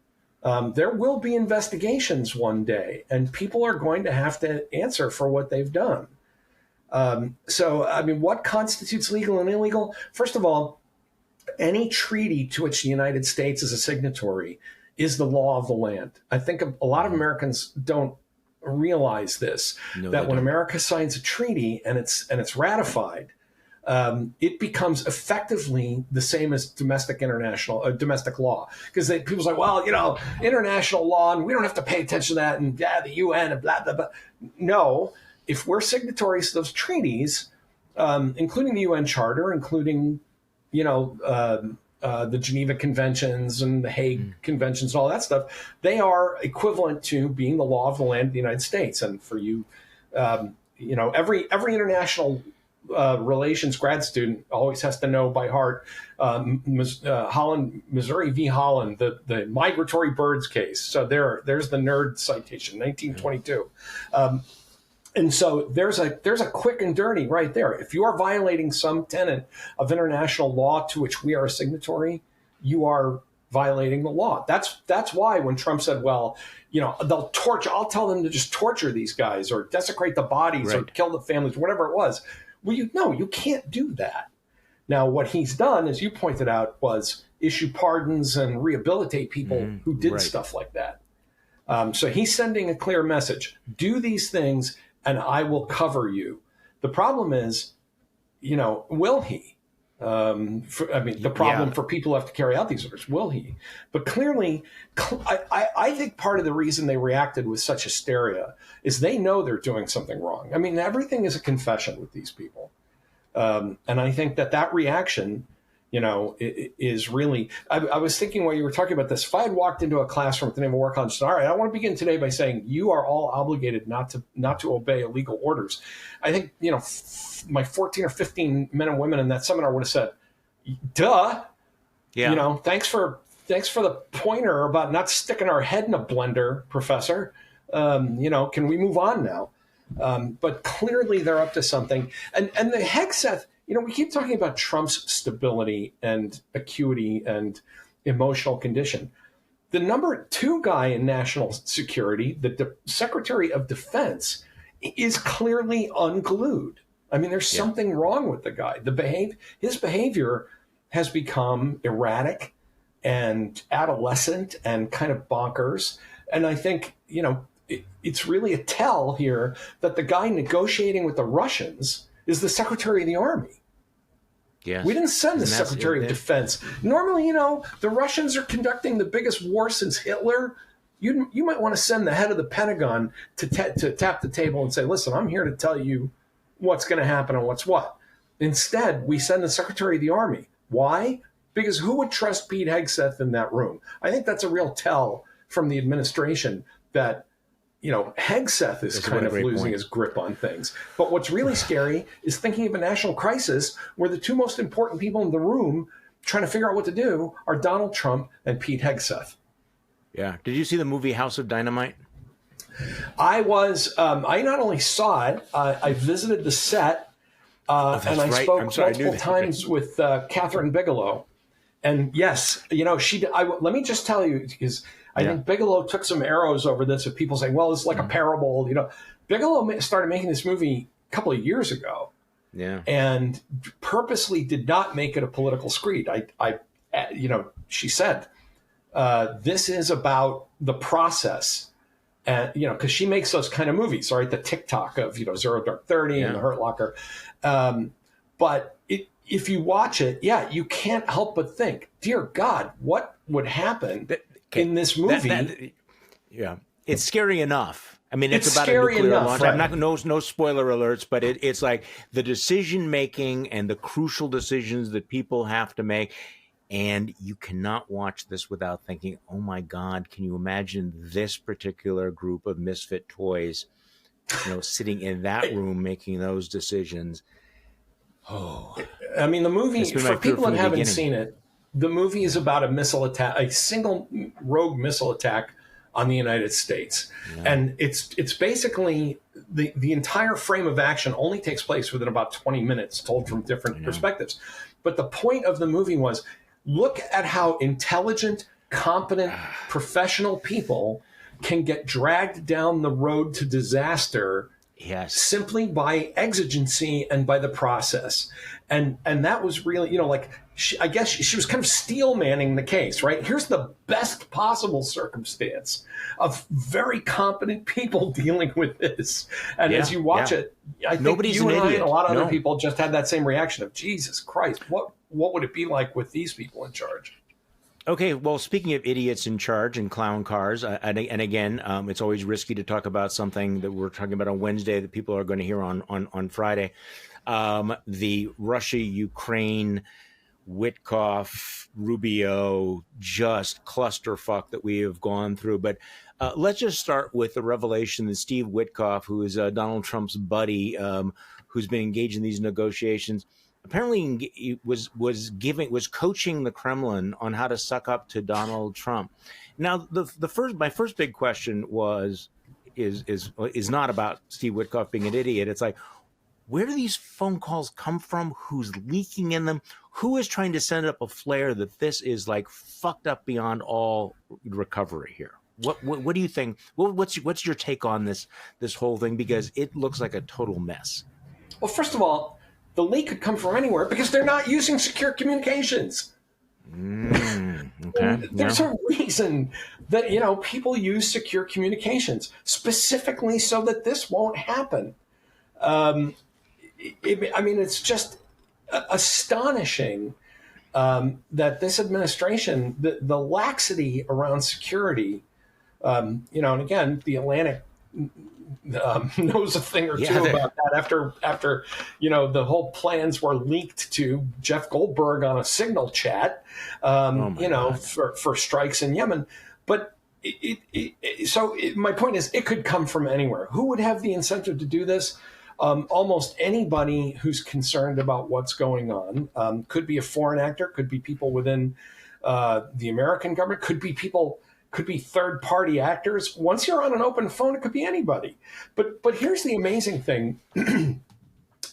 There will be investigations one day, and people are going to have to answer for what they've done. What constitutes legal and illegal? First of all, any treaty to which the United States is a signatory is the law of the land. I think a lot of Americans don't realize this, that when America signs a treaty and it's ratified, it becomes effectively the same as domestic law. Because people's like, well, international law, and we don't have to pay attention to that, and the UN and blah, blah, blah. No, if we're signatories to those treaties, including the UN Charter, including, the Geneva Conventions and the Hague Conventions and all that stuff, they are equivalent to being the law of the land of the United States. And for you, every international relations grad student always has to know by heart Missouri v. Holland, the migratory birds case. So there's the nerd citation, 1922. And so there's a quick and dirty right there. If you are violating some tenet of international law to which we are a signatory, you are violating the law. That's why when Trump said, well, they'll torture, I'll tell them to just torture these guys or desecrate the bodies or kill the families, whatever it was. Well, you can't do that. Now, what he's done, as you pointed out, was issue pardons and rehabilitate people who did stuff like that. So he's sending a clear message. Do these things, and I will cover you. The problem is, will he? The problem for people who have to carry out these orders, will he? But clearly, I think part of the reason they reacted with such hysteria is they know they're doing something wrong. I mean, everything is a confession with these people. And I think that reaction is really. I was thinking while you were talking about this, if I had walked into a classroom at the Naval War College and said, all right, I want to begin today by saying you are all obligated not to obey illegal orders. I think, my 14 or 15 men and women in that seminar would have said, duh. Yeah. Thanks for the pointer about not sticking our head in a blender, Professor. Can we move on now? But clearly they're up to something. And the Hegseth, we keep talking about Trump's stability and acuity and emotional condition. The number 2 guy in national security, the Secretary of Defense, is clearly unglued. I mean, there's something wrong with the guy. His behavior has become erratic and adolescent and kind of bonkers. And I think, it's really a tell here that the guy negotiating with the Russians is the Secretary of the Army. Yes. We didn't send the Secretary of Defense. Normally, the Russians are conducting the biggest war since Hitler. You might want to send the head of the Pentagon to tap the table and say, listen, I'm here to tell you what's going to happen and what's what. Instead, we send the Secretary of the Army. Why? Because who would trust Pete Hegseth in that room? I think that's a real tell from the administration that Hegseth is kind of losing his grip on things. But what's really scary is thinking of a national crisis where the 2 most important people in the room trying to figure out what to do are Donald Trump and Pete Hegseth. Yeah. Did you see the movie House of Dynamite? I not only saw it, I visited the set, and I spoke multiple times with Catherine Bigelow. And yes, let me just tell you, because I think Bigelow took some arrows over this of people saying, well, it's like a parable. Bigelow started making this movie a couple of years ago. Yeah. And purposely did not make it a political screed. She said, this is about the process. And, because she makes those kind of movies, right? The TikTok of, Zero Dark 30 and The Hurt Locker. But if you watch it, you can't help but think, dear God, what would happen in this movie? It's scary enough. I mean, it's about scary a nuclear enough, launch. right? I'm not no spoiler alerts, but it's like the decision making and the crucial decisions that people have to make. And you cannot watch this without thinking, oh my God, can you imagine this particular group of misfit toys, sitting in that room making those decisions? Oh, I mean, the movie, for people that haven't seen it, the movie is about a missile attack, a single rogue missile attack on the United States. Yeah. And it's basically the entire frame of action only takes place within about 20 minutes, told from different perspectives. But the point of the movie was, look at how intelligent, competent, professional people can get dragged down the road to disaster simply by exigency and by the process. And that was really, I guess she was kind of steel manning the case, right? Here's the best possible circumstance of very competent people dealing with this. And as you watch it, I think you and I and a lot of other people just had that same reaction of, Jesus Christ, what would it be like with these people in charge? Okay, well, speaking of idiots in charge and clown cars, and again, it's always risky to talk about something that we're talking about on Wednesday that people are going to hear on Friday. The Russia-Ukraine, Witkoff, Rubio, just clusterfuck that we have gone through. But let's just start with the revelation that Steve Witkoff, who is Donald Trump's buddy, who's been engaged in these negotiations, apparently was coaching the Kremlin on how to suck up to Donald Trump. Now, my first big question is not about Steve Witkoff being an idiot. It's like, where do these phone calls come from? Who's leaking in them? Who is trying to send up a flare that this is like fucked up beyond all recovery here? What do you think? What's your take on this whole thing? Because it looks like a total mess. Well, first of all, the leak could come from anywhere because they're not using secure communications. Okay. There's a reason that, people use secure communications specifically so that this won't happen. It's just astonishing that this administration, the laxity around security, and again, the Atlantic knows a thing or two about that after the whole plans were leaked to Jeff Goldberg on a Signal chat, for strikes in Yemen. But my point is, it could come from anywhere. Who would have the incentive to do this? Almost anybody who's concerned about what's going on. Could be a foreign actor, could be people within the American government, could be third-party actors. Once you're on an open phone, it could be anybody. But here's the amazing thing.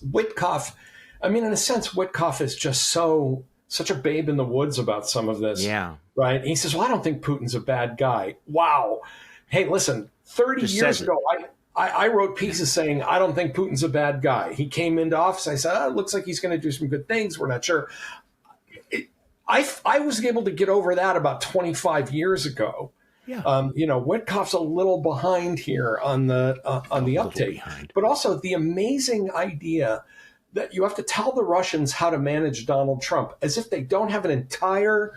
Witkoff, I mean, in a sense, Witkoff is just such a babe in the woods about some of this. Yeah. Right? He says, well, I don't think Putin's a bad guy. Wow. Hey, listen, 30 years ago, I wrote pieces saying, I don't think Putin's a bad guy. He came into office. I said, it looks like he's going to do some good things. We're not sure. I was able to get over that about 25 years ago. Yeah. Witkoff's a little behind here on the uptake, but also the amazing idea that you have to tell the Russians how to manage Donald Trump as if they don't have an entire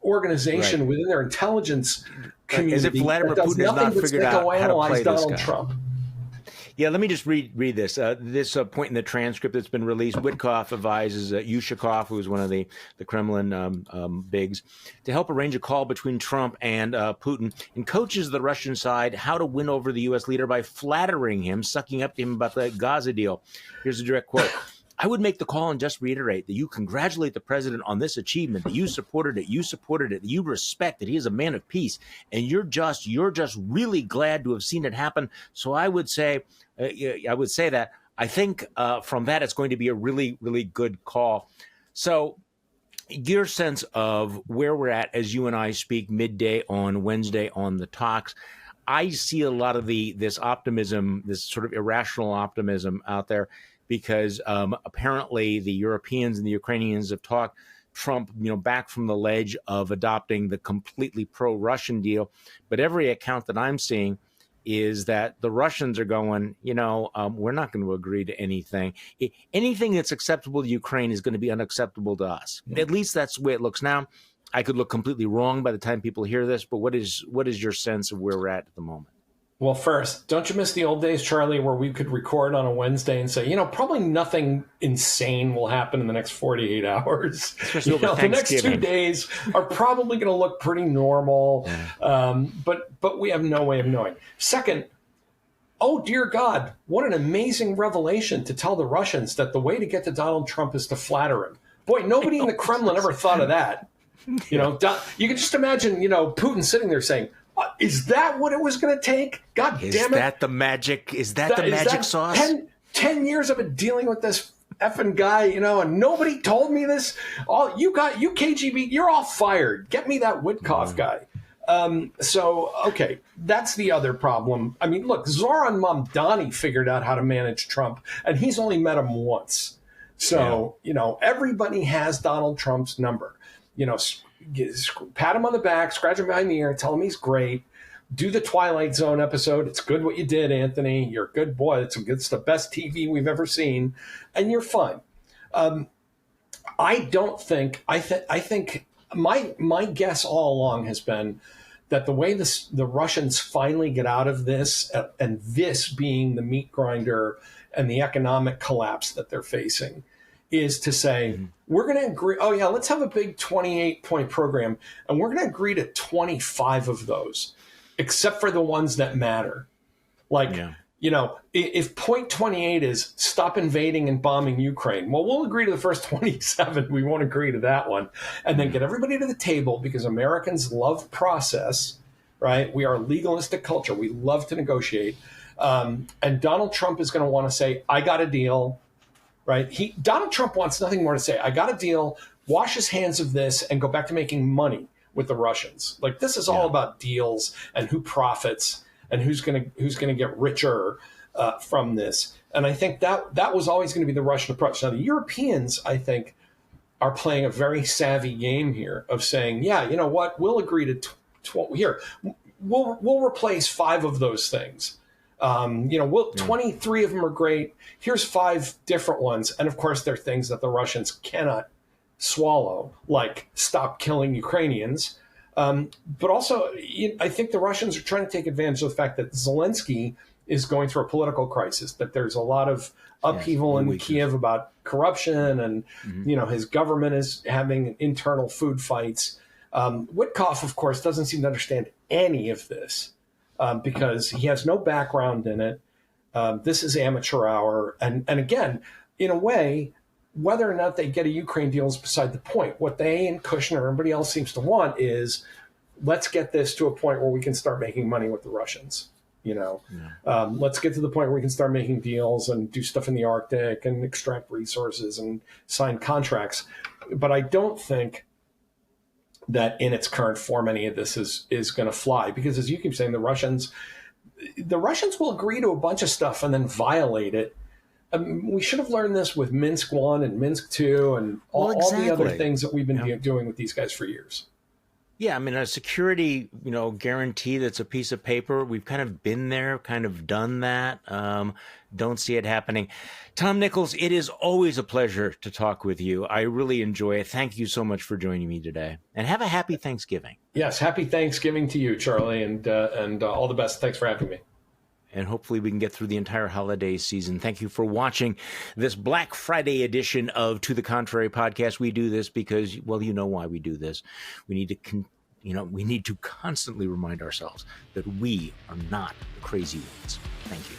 organization within their intelligence community. As if Vladimir Putin has not figured out how to play Donald this guy. Trump. Yeah, let me just read this. This point in the transcript that's been released, Witkoff advises Yushakov, who is one of the Kremlin bigs, to help arrange a call between Trump and Putin, and coaches the Russian side how to win over the U.S. leader by flattering him, sucking up to him about the Gaza deal. Here's a direct quote. I would make the call and just reiterate that you congratulate the president on this achievement, that you supported it, that you respect that he is a man of peace, and you're just really glad to have seen it happen. So I would say that I think from that it's going to be a really, really good call. So your sense of where we're at as you and I speak midday on Wednesday on the talks, I see a lot of this optimism, this sort of irrational optimism out there, because apparently the Europeans and the Ukrainians have talked Trump, back from the ledge of adopting the completely pro-Russian deal. But every account that I'm seeing is that the Russians are going, we're not going to agree to anything. Anything that's acceptable to Ukraine is going to be unacceptable to us. Yeah. At least that's the way it looks now. I could look completely wrong by the time people hear this, but what is your sense of where we're at the moment? Well, first, don't you miss the old days, Charlie, where we could record on a Wednesday and say, probably nothing insane will happen in the next 48 hours. The next 2 days are probably going to look pretty normal, but we have no way of knowing. Second, oh, dear God, what an amazing revelation to tell the Russians that the way to get to Donald Trump is to flatter him. Boy, nobody in the Kremlin ever thought of that. You can just imagine, Putin sitting there saying, is that what it was going to take? God damn it. Is that the magic sauce? 10 years of it dealing with this effing guy, and nobody told me this. You KGB, you're all fired. Get me that Witkoff guy. Okay, that's the other problem. I mean, look, Zoran Mamdani figured out how to manage Trump, and he's only met him once. So, everybody has Donald Trump's number. Pat him on the back, scratch him behind the ear, tell him he's great. Do the Twilight Zone episode. It's good what you did, Anthony. You're a good boy. It's the best TV we've ever seen, and you're fine. I think my guess all along has been that the way the Russians finally get out of this, and this being the meat grinder and the economic collapse that they're facing, is to say, we're going to agree, let's have a big 28-point program, and we're going to agree to 25 of those, except for the ones that matter. If point 28 is stop invading and bombing Ukraine, well, we'll agree to the first 27. We won't agree to that one. And then get everybody to the table, because Americans love process, right? We are a legalistic culture. We love to negotiate. And Donald Trump is going to want to say, I got a deal. Right? Donald Trump wants nothing more to say. I got a deal, wash his hands of this, and go back to making money with the Russians. Like, this is all about deals and who profits and who's gonna get richer from this. And I think that was always going to be the Russian approach. Now, the Europeans, I think, are playing a very savvy game here of saying, you know what, we'll agree to we'll replace 5 of those things. 23 of them are great. Here's 5 different ones. And of course, they're things that the Russians cannot swallow, like stop killing Ukrainians. But also, I think the Russians are trying to take advantage of the fact that Zelensky is going through a political crisis, that there's a lot of upheaval in Kiev about corruption, and his government is having internal food fights. Witkoff, of course, doesn't seem to understand any of this because he has no background in it. This is amateur hour. And again, in a way, whether or not they get a Ukraine deal is beside the point. What they and Kushner and everybody else seems to want is, let's get this to a point where we can start making money with the Russians. Let's get to the point where we can start making deals and do stuff in the Arctic and extract resources and sign contracts. But I don't think that in its current form any of this is going to fly, because as you keep saying, the Russians will agree to a bunch of stuff and then violate it. We should have learned this with Minsk 1 and Minsk 2 and all the other things that we've been doing with these guys for years. Yeah, I mean, a security, guarantee that's a piece of paper. We've kind of been there, kind of done that. Don't see it happening. Tom Nichols, it is always a pleasure to talk with you. I really enjoy it. Thank you so much for joining me today. And have a happy Thanksgiving. Yes, happy Thanksgiving to you, Charlie, and all the best. Thanks for having me. And hopefully we can get through the entire holiday season. Thank you for watching this Black Friday edition of To the Contrary podcast. We do this because, well, you know why we do this. We need to constantly remind ourselves that we are not the crazy ones. Thank you.